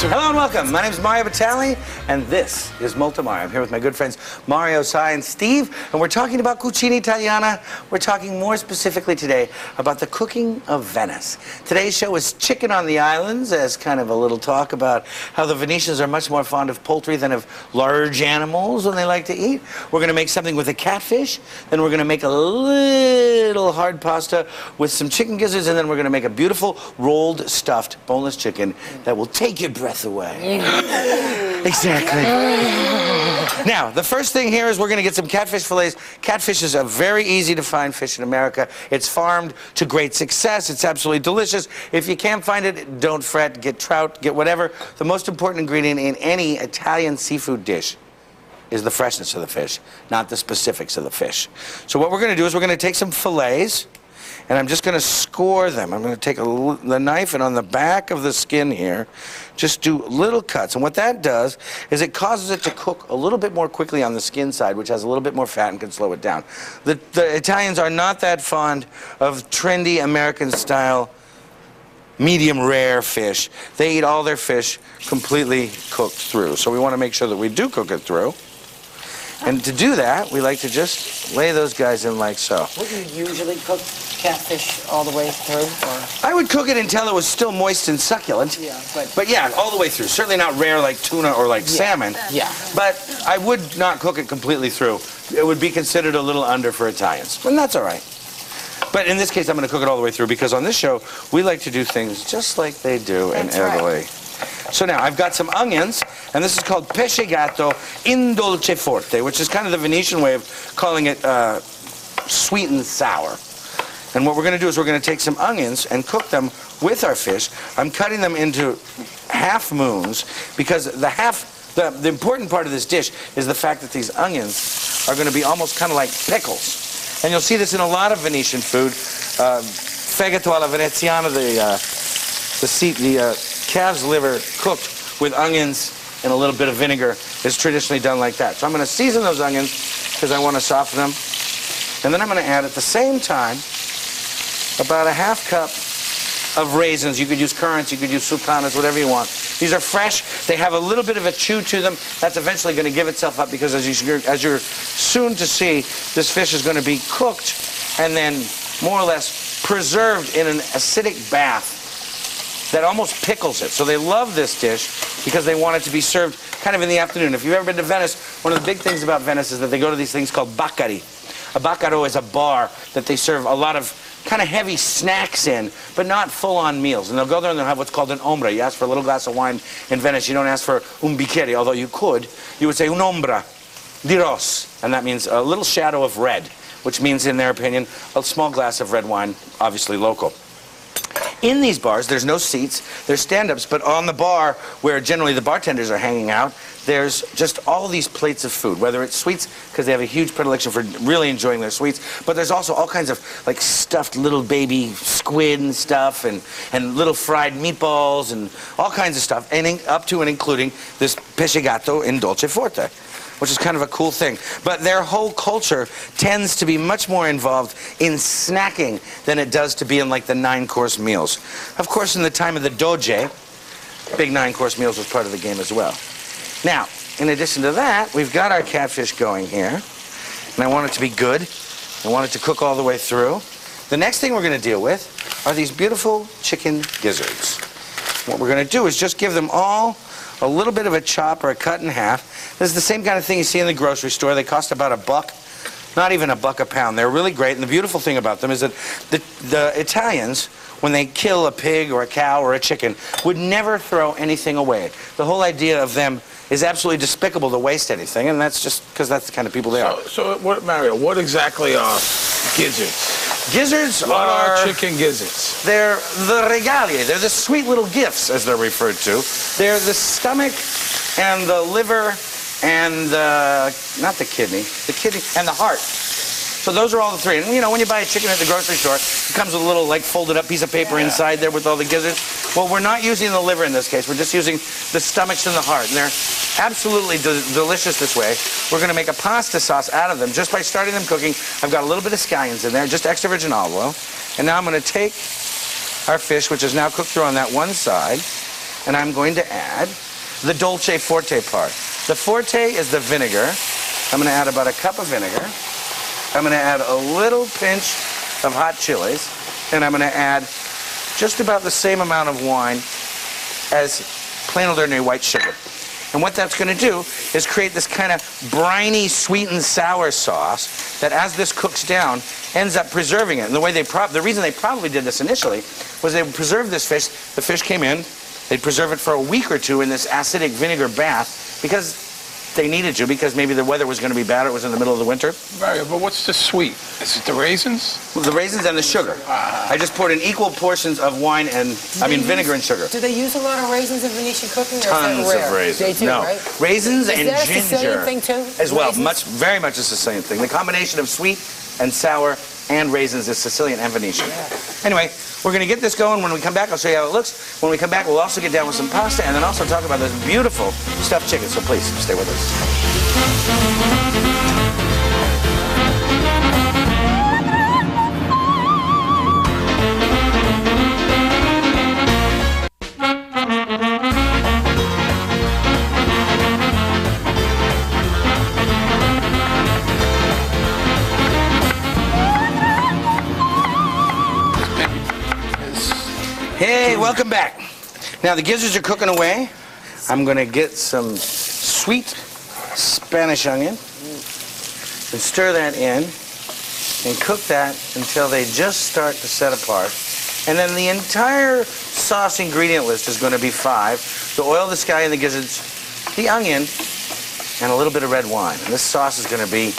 Hello and welcome. My name is Mario Batali, and this is Molto Mario. I'm here with my good friends Mario, Sai, and Steve, and we're talking about cucina italiana. We're talking more specifically today about the cooking of Venice. Today's show is Chicken on the Islands, as kind of a little talk about how the Venetians are much more fond of poultry than of large animals when they like to eat. We're going to make something with a catfish, then we're going to make a little hard pasta with some chicken gizzards, and then we're going to make a beautiful rolled stuffed boneless chicken that will take your breath away. Exactly. Now, the first thing here is we're going to get some catfish fillets. Catfish is a very easy to find fish in America. It's farmed to great success. It's absolutely delicious. If you can't find it, don't fret. Get trout, get whatever. The most important ingredient in any Italian seafood dish is the freshness of the fish, not the specifics of the fish. So what we're going to do is we're going to take some fillets, and I'm just going to score them. I'm going to take the knife, and on the back of the skin here, just do little cuts. And what that does is it causes it to cook a little bit more quickly on the skin side, which has a little bit more fat and can slow it down. The Italians are not that fond of trendy American-style medium rare fish. They eat all their fish completely cooked through. So we want to make sure that we do cook it through. And to do that, we like to just lay those guys in like so. Would you usually cook catfish all the way through? Or? I would cook it until it was still moist and succulent. Yeah, but yeah, all the way through. Certainly not rare like tuna or like salmon. Yeah. But I would not cook it completely through. It would be considered a little under for Italians. And that's all right. But in this case, I'm going to cook it all the way through because on this show, we like to do things just like they do in Italy. Right. So now, I've got some onions, and this is called Pescegatto in Dolceforte, which is kind of the Venetian way of calling it sweet and sour. And what we're going to do is we're going to take some onions and cook them with our fish. I'm cutting them into half moons because the important part of this dish is the fact that these onions are going to be almost kind of like pickles. And you'll see this in a lot of Venetian food. Fegato alla veneziana, the calf's liver cooked with onions and a little bit of vinegar is traditionally done like that. So I'm going to season those onions because I want to soften them. And then I'm going to add at the same time about a half cup of raisins. You could use currants, you could use sultanas, whatever you want. These are fresh. They have a little bit of a chew to them. That's eventually going to give itself up because as you're soon to see, this fish is going to be cooked and then more or less preserved in an acidic bath that almost pickles it. So they love this dish because they want it to be served kind of in the afternoon. If you've ever been to Venice, one of the big things about Venice is that they go to these things called baccari. A baccaro is a bar that they serve a lot of kind of heavy snacks in, but not full-on meals. And they'll go there and they'll have what's called an ombra. You ask for a little glass of wine in Venice. You don't ask for un bicchiere, although you could. You would say un'ombra di ros, and that means a little shadow of red, which means, in their opinion, a small glass of red wine, obviously local. In these bars, there's no seats, there's stand-ups, but on the bar, where generally the bartenders are hanging out, there's just all these plates of food, whether it's sweets, because they have a huge predilection for really enjoying their sweets, but there's also all kinds of like stuffed little baby squid and stuff, and little fried meatballs, and all kinds of stuff, and up to and including this pescegatto in Dolceforte, which is kind of a cool thing. But their whole culture tends to be much more involved in snacking than it does to be in like the 9-course meals. Of course, in the time of the Doge, big 9-course meals was part of the game as well. Now, in addition to that, we've got our catfish going here, and I want it to be good. I want it to cook all the way through. The next thing we're going to deal with are these beautiful chicken gizzards. What we're going to do is just give them all a little bit of a chop or a cut in half. This is the same kind of thing you see in the grocery store. They cost about $1, not even $1 a pound. They're really great, and the beautiful thing about them is that the Italians, when they kill a pig or a cow or a chicken, would never throw anything away. The whole idea of them is absolutely despicable to waste anything, and that's just because that's the kind of people they are. So Mario, what exactly are gizzards? Gizzards what are chicken gizzards? They're the regali. They're the sweet little gifts, as they're referred to. They're the stomach and the liver and not the kidney and the heart. So those are all the three. And you know, when you buy a chicken at the grocery store, it comes with a little like folded up piece of paper inside there with all the gizzards. Well, we're not using the liver in this case. We're just using the stomachs and the heart. And they're absolutely delicious this way. We're going to make a pasta sauce out of them just by starting them cooking. I've got a little bit of scallions in there, just extra virgin olive oil. And now I'm going to take our fish, which is now cooked through on that one side, and I'm going to add the Dolceforte part. The forte is the vinegar. I'm going to add about a cup of vinegar. I'm going to add a little pinch of hot chilies, and I'm going to add just about the same amount of wine as plain old ordinary white sugar. And what that's going to do is create this kind of briny, sweet and sour sauce that, as this cooks down, ends up preserving it. And the way the reason they probably did this initially was they would preserve this fish. The fish came in, they'd preserve it for a week or two in this acidic vinegar bath because they needed to, because maybe the weather was going to be bad, or it was in the middle of the winter. Mario, but what's the sweet? Is it the raisins? Well, the raisins and the sugar. I just poured in equal portions of wine and, vinegar and sugar. Do they use a lot of raisins in Venetian cooking? Or Tons is that rare? of raisins. They do, no. right? Raisins and that a ginger. Sicilian thing too? As well. Raisins? Very much it's the same thing. The combination of sweet and sour and raisins is Sicilian and Venetian. Yeah. Anyway, we're going to get this going. When we come back, I'll show you how it looks. When we come back, we'll also get down with some pasta and then also talk about this beautiful stuffed chicken. So please, stay with us. Hey, welcome back. Now the gizzards are cooking away. I'm gonna get some sweet Spanish onion and stir that in and cook that until they just start to set apart. And then the entire sauce ingredient list is gonna be 5. The oil, the scallion, the gizzards, the onion, and a little bit of red wine. And this sauce is gonna be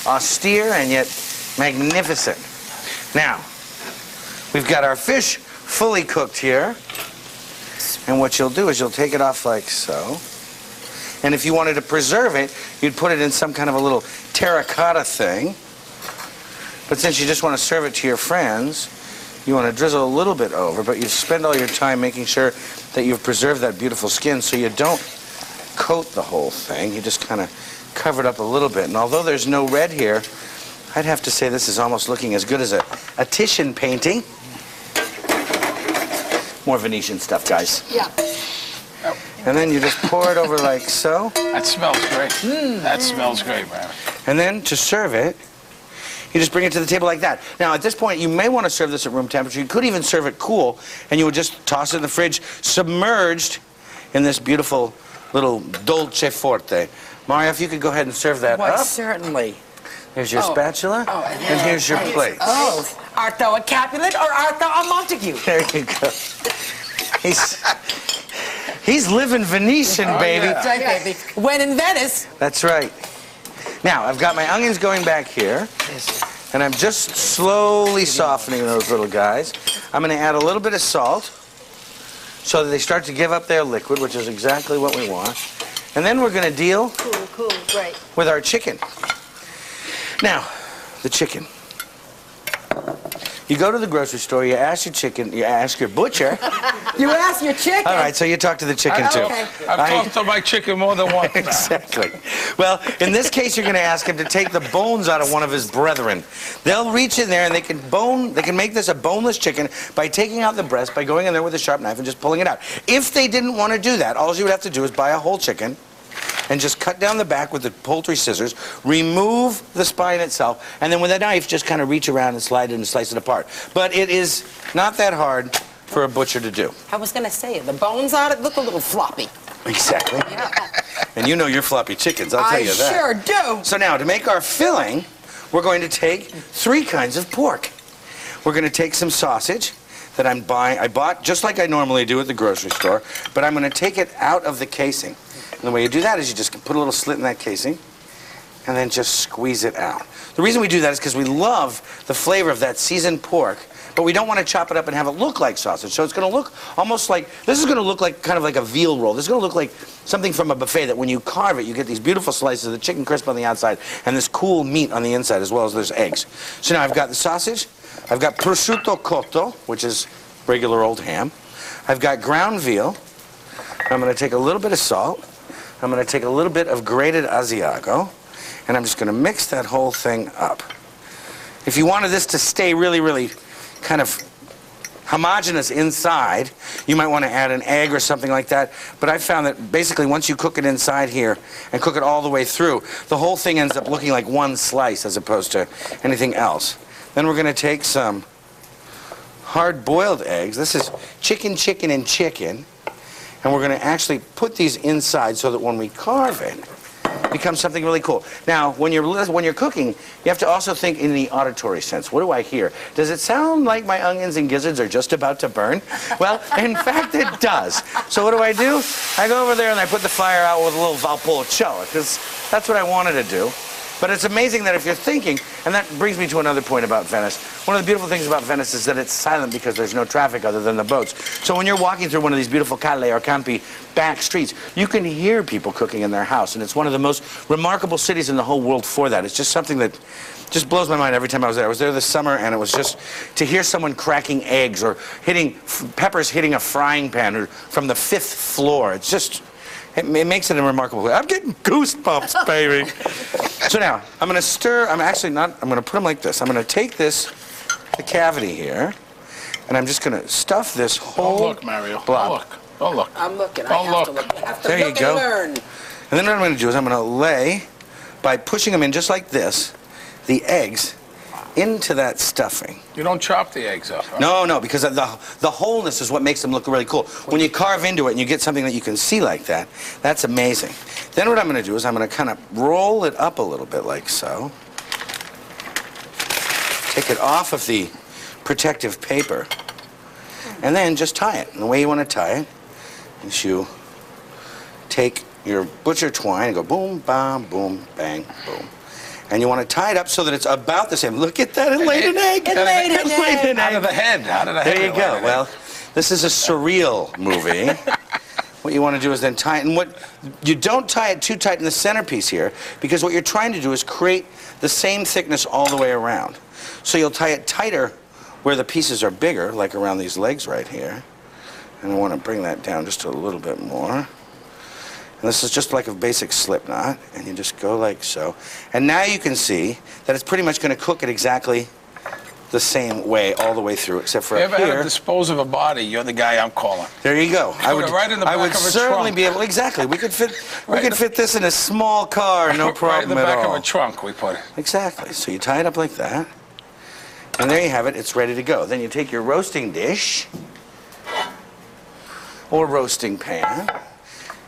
austere and yet magnificent. Now, we've got our fish fully cooked here, and what you'll do is you'll take it off like so, and if you wanted to preserve it, you'd put it in some kind of a little terracotta thing, but since you just want to serve it to your friends, you want to drizzle a little bit over, but you spend all your time making sure that you've preserved that beautiful skin so you don't coat the whole thing. You just kind of cover it up a little bit, and although there's no red here, I'd have to say this is almost looking as good as a Titian painting. More Venetian stuff, guys. Yeah. And then you just pour it over like so. That smells great. That smells great, man. And then to serve it, you just bring it to the table like that. Now, at this point, you may want to serve this at room temperature. You could even serve it cool, and you would just toss it in the fridge, submerged in this beautiful little Dolceforte. Mario, if you could go ahead and serve that Why, up. certainly. Here's your spatula, and here's your plate. Oh, art thou a Capulet or art thou a Montague? There you go. He's living Venetian, baby. yeah. That's right, baby. When in Venice. That's right. Now, I've got my onions going back here, and I'm just slowly softening those little guys. I'm going to add a little bit of salt so that they start to give up their liquid, which is exactly what we want. And then we're going to deal Right. with our chicken. Now, the chicken. You go to the grocery store, you ask your butcher. You ask your chicken. All right, so you talk to the chicken too. Okay. I've talked to my chicken more than once. Exactly. Well, in this case, you're going to ask him to take the bones out of one of his brethren. They'll reach in there and they can make this a boneless chicken by taking out the breast, by going in there with a sharp knife and just pulling it out. If they didn't want to do that, all you would have to do is buy a whole chicken and just cut down the back with the poultry scissors, remove the spine itself, and then with a knife, just kind of reach around and slide it and slice it apart. But it is not that hard for a butcher to do. I was going to say, the bones on it look a little floppy. Exactly. And you know your floppy chickens, I'll tell you that. I sure do. So now, to make our filling, we're going to take 3 kinds of pork. We're going to take some sausage that I bought just like I normally do at the grocery store, but I'm going to take it out of the casing. And the way you do that is you just put a little slit in that casing and then just squeeze it out. The reason we do that is because we love the flavor of that seasoned pork, but we don't want to chop it up and have it look like sausage. So it's going to look almost like, this is going to look like kind of like a veal roll. This is going to look like something from a buffet that when you carve it, you get these beautiful slices of the chicken crisp on the outside and this cool meat on the inside as well as there's eggs. So now I've got the sausage, I've got prosciutto cotto, which is regular old ham. I've got ground veal. I'm going to take a little bit of salt. I'm going to take a little bit of grated Asiago, and I'm just going to mix that whole thing up. If you wanted this to stay really, really kind of homogeneous inside, you might want to add an egg or something like that. But I've found that basically once you cook it inside here and cook it all the way through, the whole thing ends up looking like one slice as opposed to anything else. Then we're going to take some hard-boiled eggs. This is chicken, chicken, and chicken. And we're going to actually put these inside so that when we carve it, it becomes something really cool. Now, when you're cooking, you have to also think in the auditory sense. What do I hear? Does it sound like my onions and gizzards are just about to burn? Well, in fact, it does. So what do? I go over there and I put the fire out with a little valpolicella, because that's what I wanted to do. But it's amazing that if you're thinking, and that brings me to another point about Venice. One of the beautiful things about Venice is that it's silent because there's no traffic other than the boats. So when you're walking through one of these beautiful calle or campi back streets, you can hear people cooking in their house. And it's one of the most remarkable cities in the whole world for that. It's just something that just blows my mind every time I was there. I was there this summer, and it was just to hear someone cracking eggs or peppers hitting a frying pan or from the 5th floor. It's just... It makes it a remarkable way. I'm getting goosebumps, baby. So now, I'm going to stir. I'm going to put them like this. I'm going to take the cavity here, and I'm just going to stuff this whole Don't look, Mario. blob. Don't look. I'm looking. Don't I have to look. look. You have to There you look go. and learn. And then what I'm going to do is I'm going to lay, by pushing them in just like this, the eggs into that stuffing. You don't chop the eggs up, huh? No, because the wholeness is what makes them look really cool. When you carve into it and you get something that you can see like that, that's amazing. Then what I'm going to do is I'm going to kind of roll it up a little bit like so. Take it off of the protective paper. And then just tie it. And the way you want to tie it is you take your butcher twine and go boom, bam, boom, bang, boom. And you want to tie it up so that it's about the same. Look at that, it laid an egg. It laid an egg. Out of the head. There you go. Well, this is a surreal movie. What you want to do is then tie it. And you don't tie it too tight in the centerpiece here, because what you're trying to do is create the same thickness all the way around. So you'll tie it tighter where the pieces are bigger, like around these legs right here. And I want to bring that down just a little bit more. And this is just like a basic slip knot, and you just go like so. And now you can see that it's pretty much going to cook it exactly the same way all the way through, except for If you up ever had here. to dispose of a body, you're the guy I'm calling. There you go. Put it right in the I back would of a certainly trunk. be able. Exactly. We could fit this in a small car, no Right in problem the at back all. of a trunk, we put it. Exactly. So you tie it up like that, and there you have it. It's ready to go. Then you take your roasting dish or roasting pan.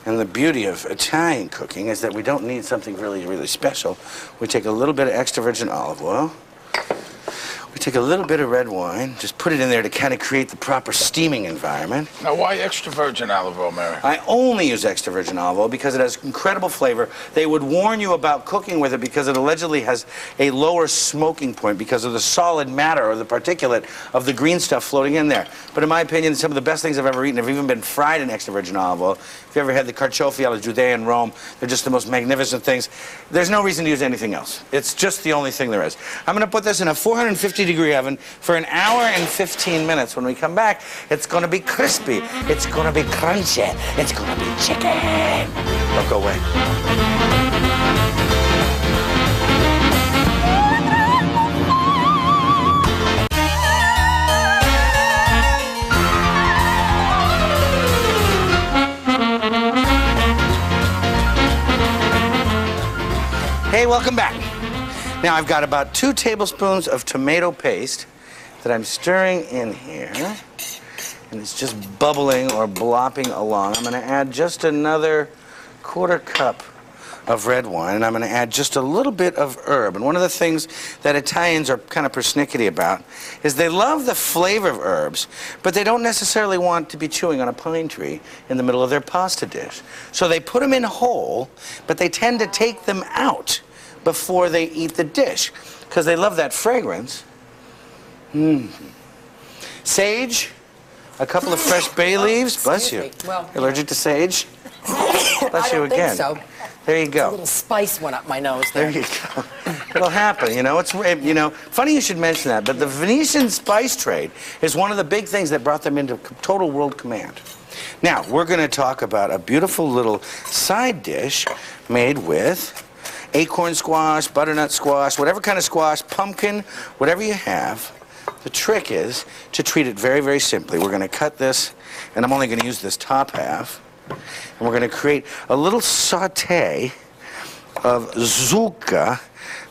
And the beauty of Italian cooking is that we don't need something really, really special. We take a little bit of extra virgin olive oil. We take a little bit of red wine, just put it in there to kind of create the proper steaming environment. Now, why extra virgin olive oil, Mary? I only use extra virgin olive oil because it has incredible flavor. They would warn you about cooking with it because it allegedly has a lower smoking point because of the solid matter or the particulate of the green stuff floating in there. But in my opinion, some of the best things I've ever eaten have even been fried in extra virgin olive oil. If you ever had the carciofi alla Judea in Rome, they're just the most magnificent things. There's no reason to use anything else. It's just the only thing there is. I'm going to put this in a 450-degree oven for an hour and 15 minutes. When we come back, it's going to be crispy. It's going to be crunchy. It's going to be chicken. Don't go away. Hey, welcome back. Now I've got about 2 tablespoons of tomato paste that I'm stirring in here. And it's just bubbling or blopping along. I'm going to add just another 1/4 cup of red wine, and I'm going to add just a little bit of herb. And one of the things that Italians are kind of persnickety about is they love the flavor of herbs, but they don't necessarily want to be chewing on a pine tree in the middle of their pasta dish. So they put them in whole, but they tend to take them out before they eat the dish because they love that fragrance. Sage, a couple of fresh bay leaves. Bless you. Excuse me. Well, You're allergic to sage? Bless I you don't again. think so. There you A go. little spice went up my nose There there. you go. It'll happen, you know. It's funny you should mention that. But the Venetian spice trade is one of the big things that brought them into total world command. Now we're going to talk about a beautiful little side dish made with acorn squash, butternut squash, whatever kind of squash, pumpkin, whatever you have. the trick is to treat it very, very simply. We're going to cut this, and I'm only going to use this top half, and we're going to create a little saute of zucca.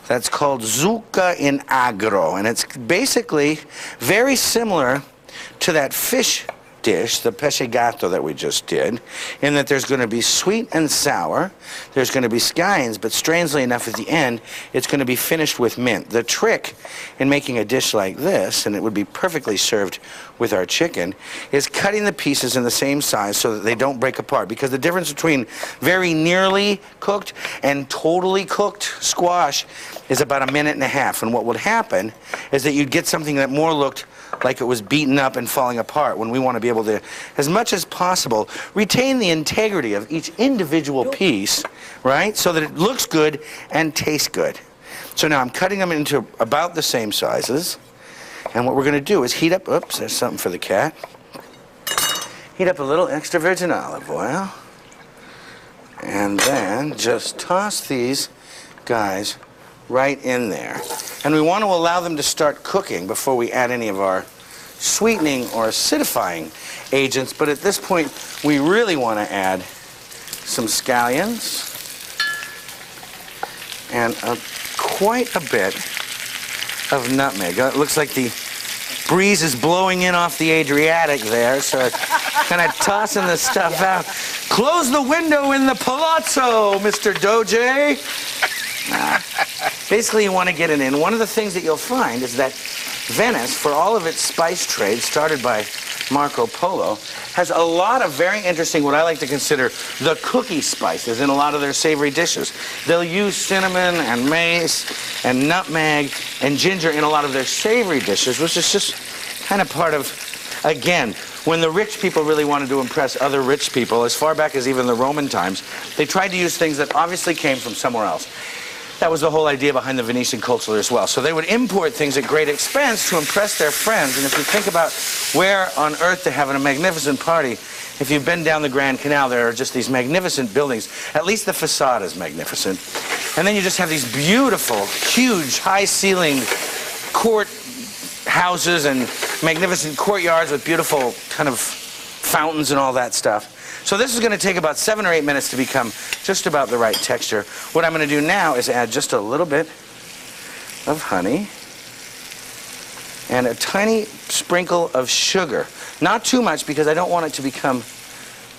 That's called zucca in agro, and it's basically very similar to that fish dish, the pescegatto that we just did, in that there's going to be sweet and sour, there's going to be scions, but strangely enough at the end, it's going to be finished with mint. The trick in making a dish like this, and it would be perfectly served with our chicken, is cutting the pieces in the same size so that they don't break apart, because the difference between very nearly cooked and totally cooked squash is about 1.5 minutes, and what would happen is that you'd get something that more looked like it was beaten up and falling apart, when we want to be able to, as much as possible, retain the integrity of each individual piece, right? So that it looks good and tastes good. So now I'm cutting them into about the same sizes. And what we're going to do is heat up, oops, there's something for the cat. Heat up a little extra virgin olive oil. And then just toss these guys right in there. And we want to allow them to start cooking before we add any of our sweetening or acidifying agents. But at this point, we really want to add some scallions and quite a bit of nutmeg. It looks like the breeze is blowing in off the Adriatic there, so kind of tossing the stuff out. Close the window in the palazzo, Mr. Doge. Basically, you want to get it in. One of the things that you'll find is that Venice, for all of its spice trade, started by Marco Polo, has a lot of very interesting, what I like to consider the cookie spices in a lot of their savory dishes. They'll use cinnamon and mace and nutmeg and ginger in a lot of their savory dishes, which is just kind of part of, again, when the rich people really wanted to impress other rich people, as far back as even the Roman times, they tried to use things that obviously came from somewhere else. That was the whole idea behind the Venetian culture as well. So they would import things at great expense to impress their friends. And if you think about where on earth they're having a magnificent party, if you've been down the Grand Canal, there are just these magnificent buildings. At least the facade is magnificent. And then you just have these beautiful, huge, high-ceiling court houses and magnificent courtyards with beautiful kind of fountains and all that stuff. So this is going to take about 7 or 8 minutes to become just about the right texture. What I'm going to do now is add just a little bit of honey and a tiny sprinkle of sugar. Not too much, because I don't want it to become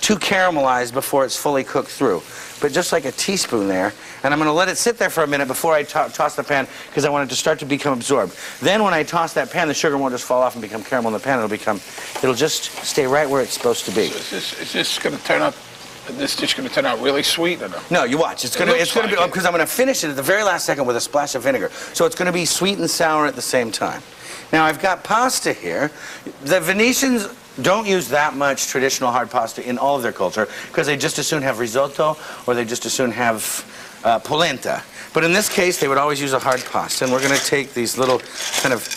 too caramelized before it's fully cooked through. But just like a teaspoon there. And I'm going to let it sit there for a minute before I toss the pan, because I want it to start to become absorbed. Then when I toss that pan, the sugar won't just fall off and become caramel in the pan. It'll just stay right where it's supposed to be. So is this going to turn out, this dish going to turn out really sweet or no? No, you watch. It's going to be, because I'm going to finish it at the very last second with a splash of vinegar. So it's going to be sweet and sour at the same time. Now I've got pasta here. The Venetians don't use that much traditional hard pasta in all of their culture, because they just as soon have risotto or they just as soon have polenta. But in this case, they would always use a hard pasta. And we're going to take these little kind of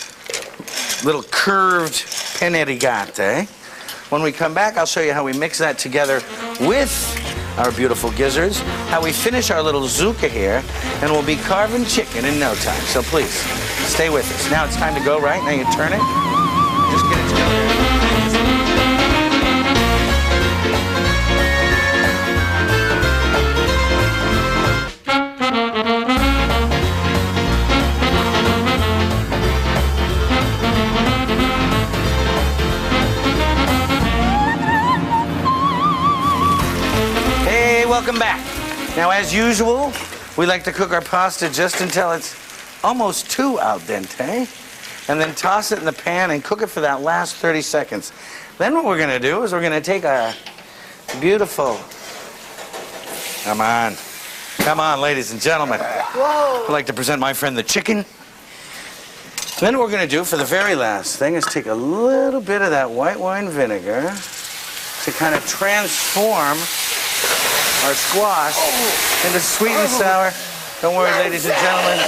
curved penne rigate. When we come back, I'll show you how we mix that together with our beautiful gizzards, how we finish our little zucca here, and we'll be carving chicken in no time. So please, stay with us. Now it's time to go, right? Now you turn it. Just get it together. Welcome back. Now, as usual, we like to cook our pasta just until it's almost too al dente, and then toss it in the pan and cook it for that last 30 seconds. Then what we're going to do is we're going to take our beautiful, come on, ladies and gentlemen. Whoa. I'd like to present my friend the chicken. Then what we're going to do for the very last thing is take a little bit of that white wine vinegar to kind of transform our squash into sweet and sour. Don't worry, ladies and gentlemen.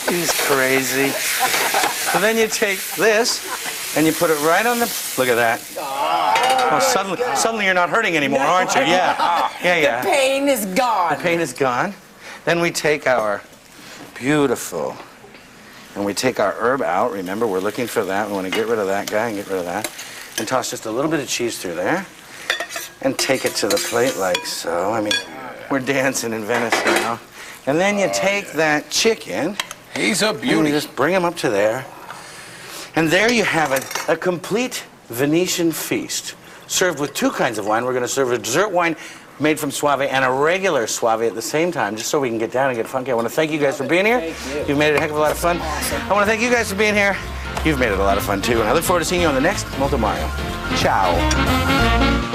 He's crazy. So then you take this and you put it right on the. Look at that. Oh, suddenly you're not hurting anymore, aren't you? Yeah. Yeah. The pain is gone. The pain is gone. Then we take our beautiful And we take our herb out. Remember, we're looking for that. We want to get rid of that guy and get rid of that. And toss just a little bit of cheese through there. And take it to the plate like so. I mean, we're dancing in Venice now. And then you take that chicken. He's a And beauty. you just bring him up to there. And there you have it, a complete Venetian feast. Served with two kinds of wine. We're going to serve a dessert wine made from Soave and a regular Soave at the same time, just so we can get down and get funky. I want to thank you guys for being here. Thank you. You've made it a heck of a lot of fun. I want to thank you guys for being here. You've made it a lot of fun, too. And I look forward to seeing you on the next Molto Mario. Ciao.